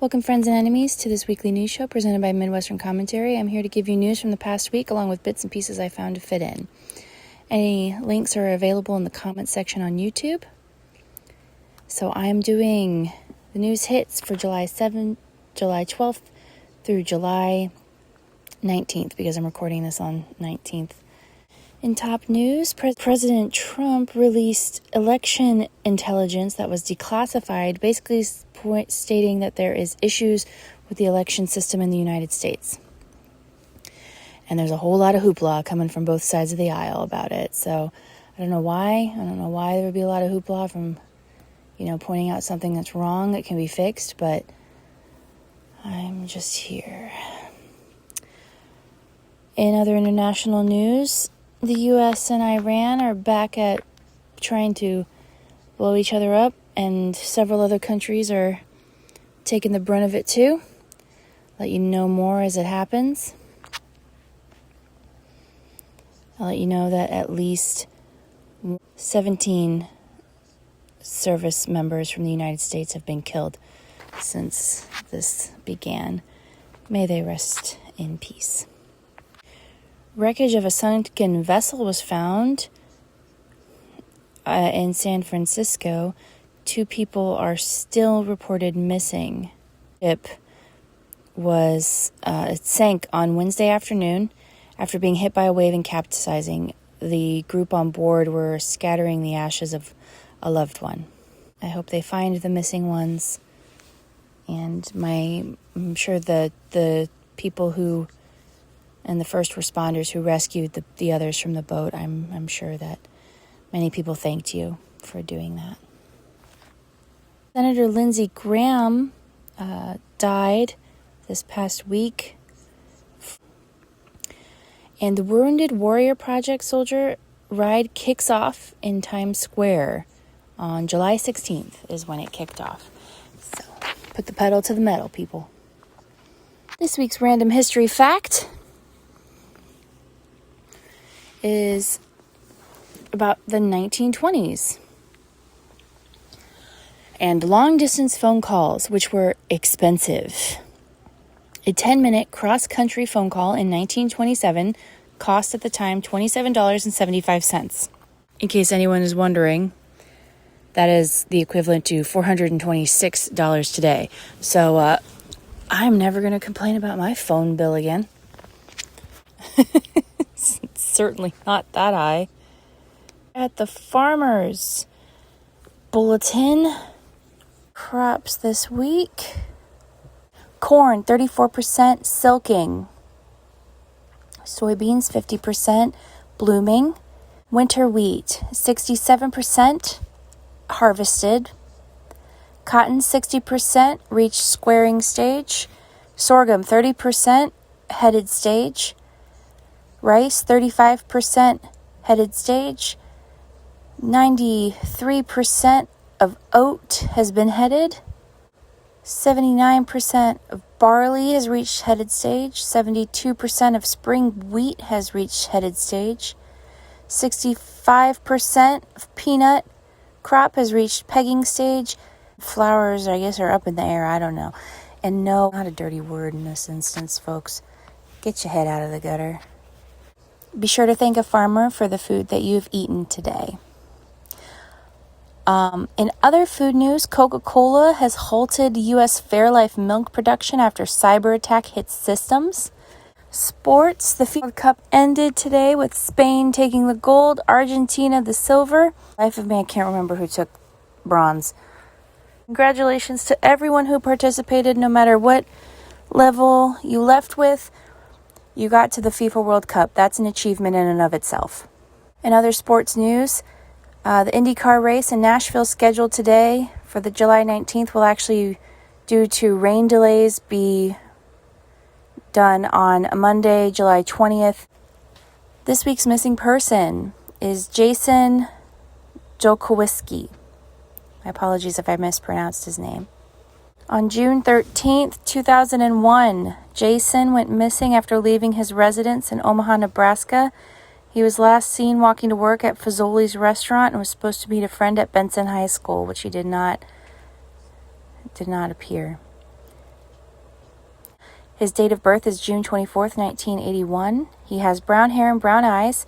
Welcome, friends and enemies, to this weekly news show presented by Midwestern Commentary. I'm here to give you news from the past week, along with bits and pieces I found to fit in. Any links are available in the comment section on YouTube. So I'm doing the news hits for July 7th, July 12th through July 19th, because I'm recording this on 19th. In top news, President Trump released election intelligence that was declassified, basically stating that there is issues with the election system in the United States. And there's a whole lot of hoopla coming from both sides of the aisle about it. So I don't know why. I don't know why there would be a lot of hoopla from, pointing out something that's wrong that can be fixed, but I'm just here. In other international news, the U.S. and Iran are back at trying to blow each other up, and several other countries are taking the brunt of it too. Let you know more as it happens. I'll let you know that at least 17 service members from the United States have been killed since this began. May they rest in peace. Wreckage of a sunken vessel was found in San Francisco. 2 people are still reported missing. Ship it sank on Wednesday afternoon after being hit by a wave and capsizing. The group on board were scattering the ashes of a loved one. I hope they find the missing ones, and I'm sure the people who and the first responders who rescued the others from the boat, I'm sure that many people thanked you for doing that. Senator Lindsey Graham died this past week. And the Wounded Warrior Project Soldier Ride kicks off in Times Square on July 16th is when it kicked off. So put the pedal to the metal, people. This week's random history fact is about the 1920s and long-distance phone calls, which were expensive. A 10-minute cross-country phone call in 1927 cost at the time $27.75. In case anyone is wondering, that is the equivalent to $426 today. So I'm never going to complain about my phone bill again. It's certainly not that high. At the Farmers Bulletin, crops this week. Corn, 34% silking. Soybeans, 50% blooming. Winter wheat, 67% harvested. Cotton, 60% reached squaring stage. Sorghum, 30% headed stage. Rice, 35% headed stage. 93% of oat has been headed. 79% of barley has reached headed stage. 72% of spring wheat has reached headed stage. 65% of peanut crop has reached pegging stage. Flowers, I guess, are up in the air. I don't know. And no, not a dirty word in this instance, folks. Get your head out of the gutter. Be sure to thank a farmer for the food that you've eaten today. In other food news, Coca-Cola has halted U.S. Fairlife milk production after cyber attack hits systems. Sports, the FIFA World Cup ended today with Spain taking the gold, Argentina the silver. Life of me, I can't remember who took bronze. Congratulations to everyone who participated, no matter what level you left with. You got to the FIFA World Cup. That's an achievement in and of itself. In other sports news, the IndyCar race in Nashville scheduled today for the July 19th will actually, due to rain delays, be done on Monday, July 20th. This week's missing person is Jason Jokowiski. My apologies if I mispronounced his name. On June 13th, 2001, Jason went missing after leaving his residence in Omaha, Nebraska. He was last seen walking to work at Fazoli's restaurant and was supposed to meet a friend at Benson High School, which he did not appear. His date of birth is June 24th, 1981. He has brown hair and brown eyes.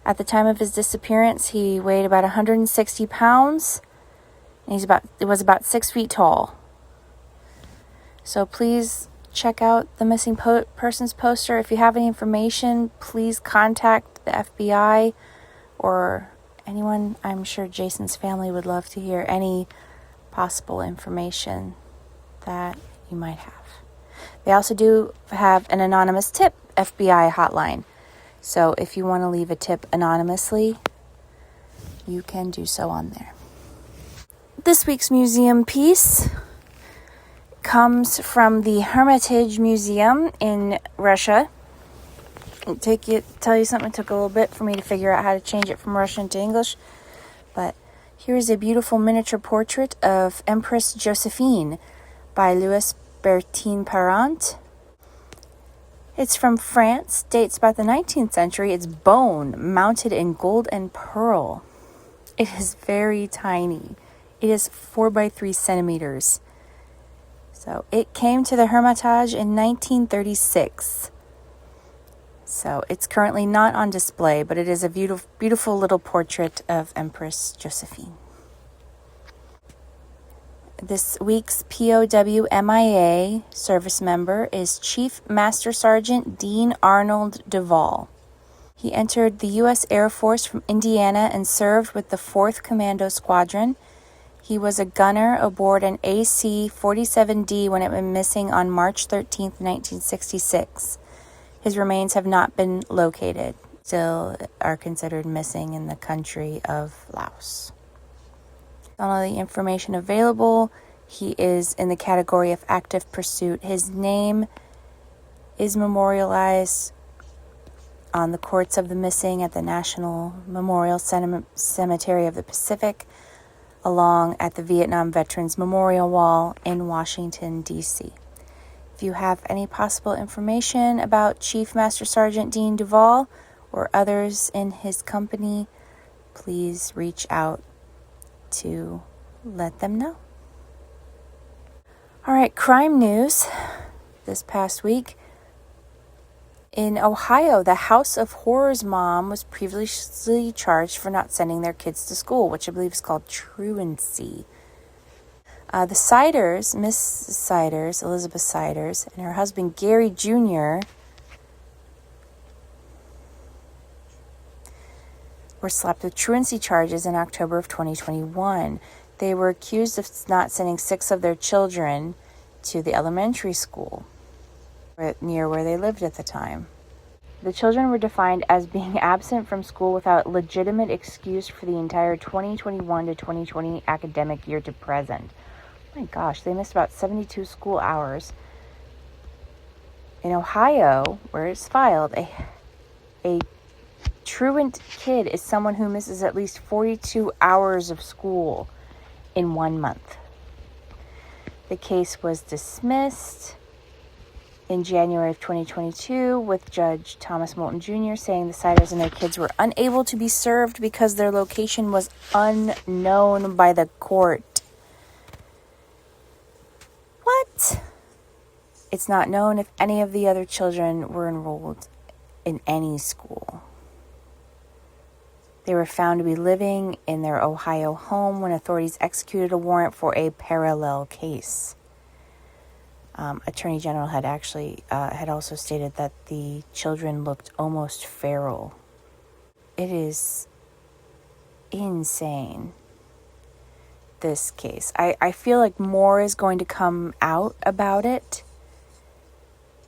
At the time of his disappearance, he weighed about 160 pounds. And he was about 6 feet tall. So please check out the missing persons poster. If you have any information, please contact the FBI or anyone. I'm sure Jason's family would love to hear any possible information that you might have. They also do have an anonymous tip FBI hotline. So if you want to leave a tip anonymously, you can do so on there. This week's museum piece comes from the Hermitage Museum in Russia. Tell you something. It took a little bit for me to figure out how to change it from Russian to English. But here's a beautiful miniature portrait of Empress Josephine by Louis Bertin Parent. It's from France, dates about the 19th century. It's bone mounted in gold and pearl. It is very tiny. It is 4 by 3 centimeters. So it came to the Hermitage in 1936. So it's currently not on display, but it is a beautiful, beautiful little portrait of Empress Josephine. This week's POW MIA service member is Chief Master Sergeant Dean Arnold Duvall. He entered the U.S. Air Force from Indiana and served with the 4th Commando Squadron. He was a gunner aboard an AC-47D when it went missing on March 13, 1966. His remains have not been located, still are considered missing in the country of Laos. On all the information available, he is in the category of active pursuit. His name is memorialized on the Courts of the Missing at the National Memorial Cemetery of the Pacific, along at the Vietnam Veterans Memorial Wall in Washington, D.C. If you have any possible information about Chief Master Sergeant Dean Duvall or others in his company, please reach out to let them know. All right, crime news this past week. In Ohio, the House of Horrors mom was previously charged for not sending their kids to school, which I believe is called truancy. The Siders, Miss Siders, Elizabeth Siders, and her husband Gary Jr. were slapped with truancy charges in October of 2021. They were accused of not sending 6 of their children to the elementary school near where they lived at the time. The children were defined as being absent from school without legitimate excuse for the entire 2021 to 2020 academic year to present. Oh my gosh, they missed about 72 school hours. In Ohio, where it's filed, a truant kid is someone who misses at least 42 hours of school in 1 month. The case was dismissed in January of 2022, with Judge Thomas Moulton Jr. saying the Siders and their kids were unable to be served because their location was unknown by the court. What? It's not known if any of the other children were enrolled in any school. They were found to be living in their Ohio home when authorities executed a warrant for a parallel case. Attorney General had also stated that the children looked almost feral. It is insane, this case. I feel like more is going to come out about it.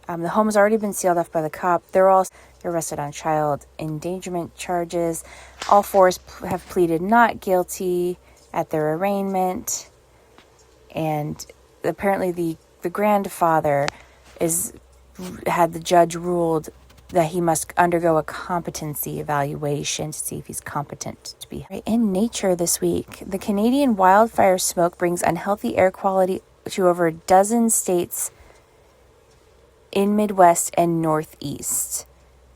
The home has already been sealed off by the cop. They're arrested on child endangerment charges. All 4 have pleaded not guilty at their arraignment. And apparently the grandfather had the judge ruled that he must undergo a competency evaluation to see if he's competent to be. In Nature this week, the Canadian wildfire smoke brings unhealthy air quality to over a dozen states in Midwest and Northeast.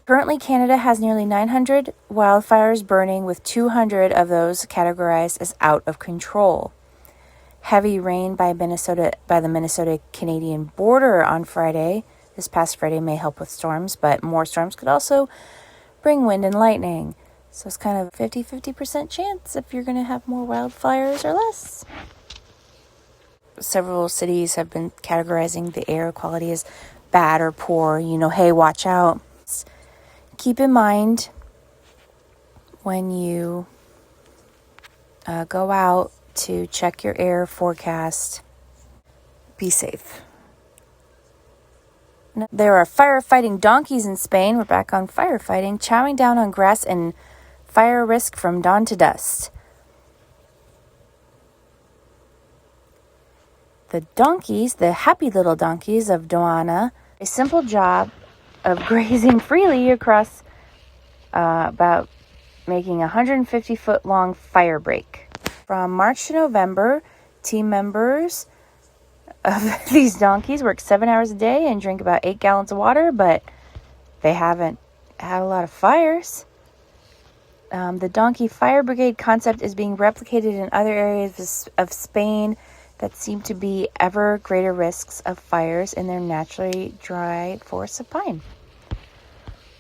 Currently, Canada has nearly 900 wildfires burning, with 200 of those categorized as out of control. Heavy rain by the Minnesota-Canadian border on Friday, this past Friday may help with storms, but more storms could also bring wind and lightning. So it's kind of a 50% chance if you're going to have more wildfires or less. Several cities have been categorizing the air quality as bad or poor. Hey, watch out. Keep in mind when you go out to check your air forecast, be safe. There are firefighting donkeys in Spain. We're back on firefighting, chowing down on grass and fire risk from dawn to dusk. The donkeys, the happy little donkeys of Doana, a simple job of grazing freely across about making a 150-foot long fire break. From March to November, team members of these donkeys work 7 hours a day and drink about 8 gallons of water, but they haven't had a lot of fires. The donkey fire brigade concept is being replicated in other areas of Spain that seem to be ever greater risks of fires in their naturally dry forests of pine.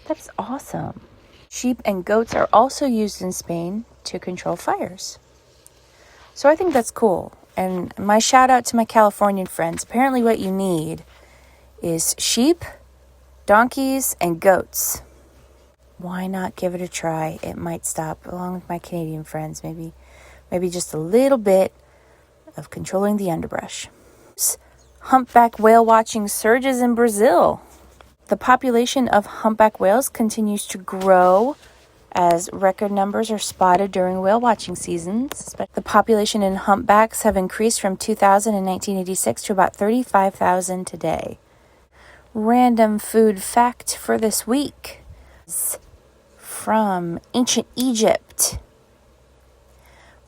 That's awesome. Sheep and goats are also used in Spain to control fires. So I think that's cool. And my shout out to my Californian friends. Apparently what you need is sheep, donkeys, and goats. Why not give it a try? It might stop, along with my Canadian friends, maybe just a little bit of controlling the underbrush. Humpback whale watching surges in Brazil. The population of humpback whales continues to grow as record numbers are spotted during whale watching seasons. The population in humpbacks have increased from 2,000 in 1986 to about 35,000 today. Random food fact for this week is from ancient Egypt.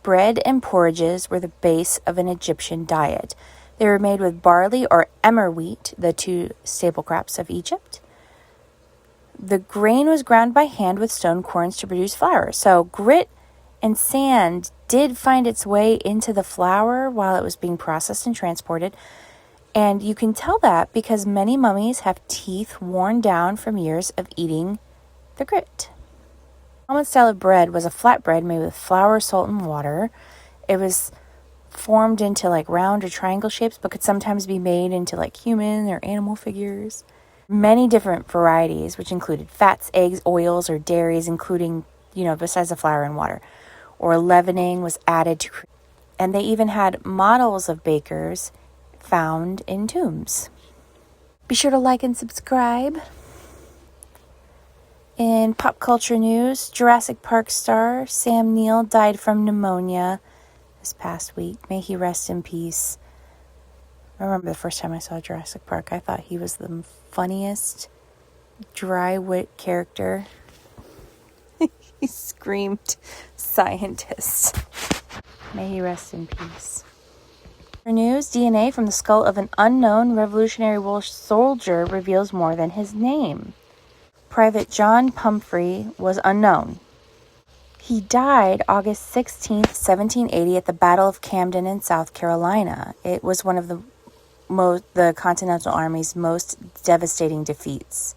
Bread and porridges were the base of an Egyptian diet. They were made with barley or emmer wheat, the two staple crops of Egypt. The grain was ground by hand with stone querns to produce flour. So grit and sand did find its way into the flour while it was being processed and transported. And you can tell that because many mummies have teeth worn down from years of eating the grit. The common style of bread was a flat bread made with flour, salt, and water. It was formed into round or triangle shapes, but could sometimes be made into human or animal figures. Many different varieties, which included fats, eggs, oils, or dairies, including, besides the flour and water. Or leavening was added to, and they even had models of bakers found in tombs. Be sure to like and subscribe. In pop culture news, Jurassic Park star Sam Neill died from pneumonia this past week. May he rest in peace. I remember the first time I saw Jurassic Park, I thought he was the funniest dry wit character. He screamed scientist. May he rest in peace. For news, DNA from the skull of an unknown Revolutionary War soldier reveals more than his name. Private John Pumphrey was unknown. He died August 16, 1780 at the Battle of Camden in South Carolina. It was one of the Continental Army's most devastating defeats.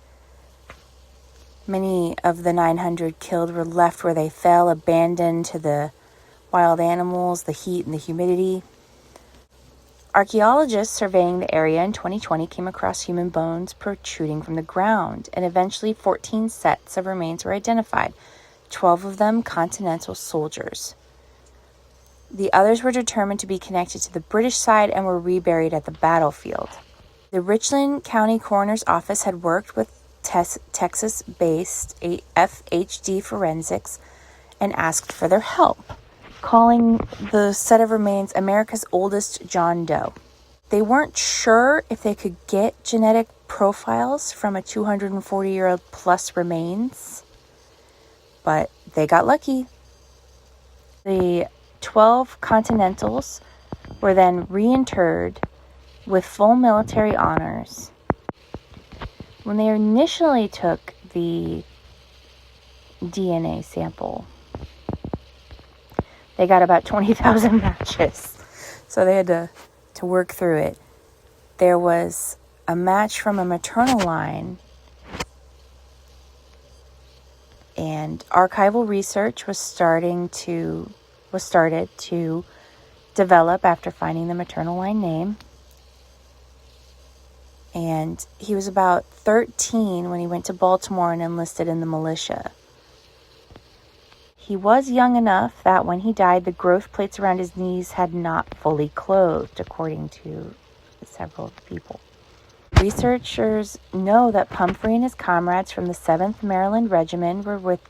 Many of the 900 killed were left where they fell, abandoned to the wild animals, the heat, and the humidity. Archaeologists surveying the area in 2020 came across human bones protruding from the ground, and eventually 14 sets of remains were identified, 12 of them Continental soldiers. The others were determined to be connected to the British side and were reburied at the battlefield. The Richland County Coroner's Office had worked with Texas-based FHD Forensics and asked for their help, calling the set of remains America's oldest John Doe. They weren't sure if they could get genetic profiles from a 240-year-old plus remains, but they got lucky. The 12 Continentals were then reinterred with full military honors. When they initially took the DNA sample, they got about 20,000 matches. So they had to work through it. There was a match from a maternal line, and archival research was started to develop after finding the maternal line name. And he was about 13 when he went to Baltimore and enlisted in the militia. He was young enough that when he died, the growth plates around his knees had not fully closed, according to several people. Researchers know that Pumphrey and his comrades from the 7th Maryland Regiment were with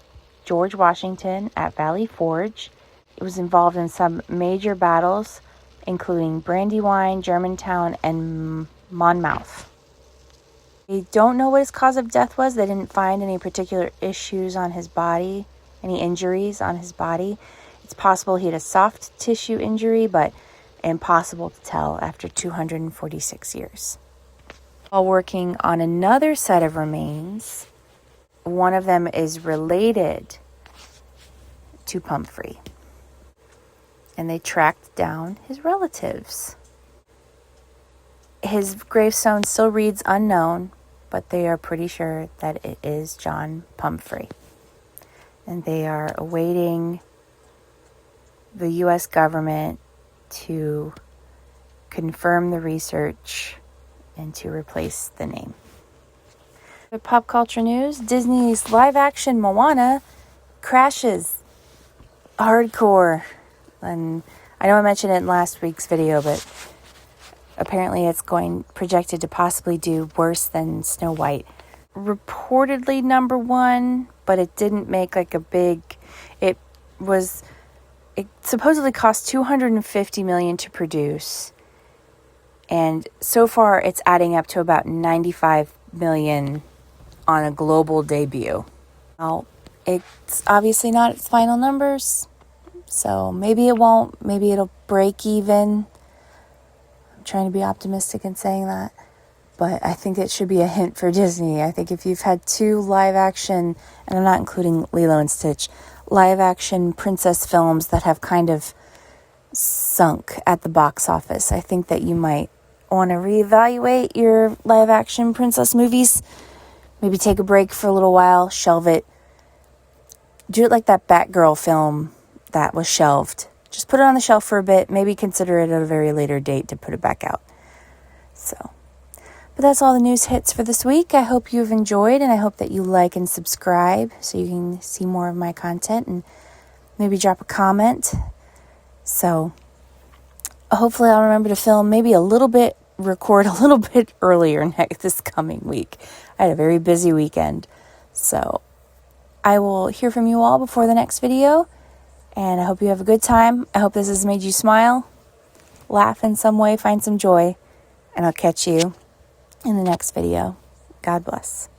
George Washington at Valley Forge. It was involved in some major battles, including Brandywine, Germantown, and Monmouth. They don't know what his cause of death was. They didn't find any particular issues on his body, any injuries on his body. It's possible he had a soft tissue injury, but impossible to tell after 246 years. While working on another set of remains, one of them is related to Pumphrey, and they tracked down his relatives. His gravestone still reads unknown, but they are pretty sure that it is John Pumphrey. And they are awaiting the U.S. government to confirm the research and to replace the name. For pop culture news, Disney's live-action Moana crashes hardcore. And I know I mentioned it in last week's video, but apparently it's projected to possibly do worse than Snow White. Reportedly number one, but it didn't make like a big... It supposedly cost $250 million to produce. And so far it's adding up to about $95 million on a global debut. Now, it's obviously not its final numbers, so maybe it won't. Maybe it'll break even. Trying to be optimistic in saying that, but I think it should be a hint for Disney. I think if you've had two live action, and I'm not including Lilo and Stitch, live action princess films that have kind of sunk at the box office, I think that you might want to reevaluate your live action princess movies. Maybe take a break for a little while, shelve it. Do it like that Batgirl film that was shelved. Just put it on the shelf for a bit. Maybe consider it at a very later date to put it back out. But that's all the news hits for this week. I hope you've enjoyed, and I hope that you like and subscribe so you can see more of my content and maybe drop a comment. So hopefully I'll remember to record a little bit earlier this coming week. I had a very busy weekend. So I will hear from you all before the next video. And I hope you have a good time. I hope this has made you smile, laugh in some way, find some joy. And I'll catch you in the next video. God bless.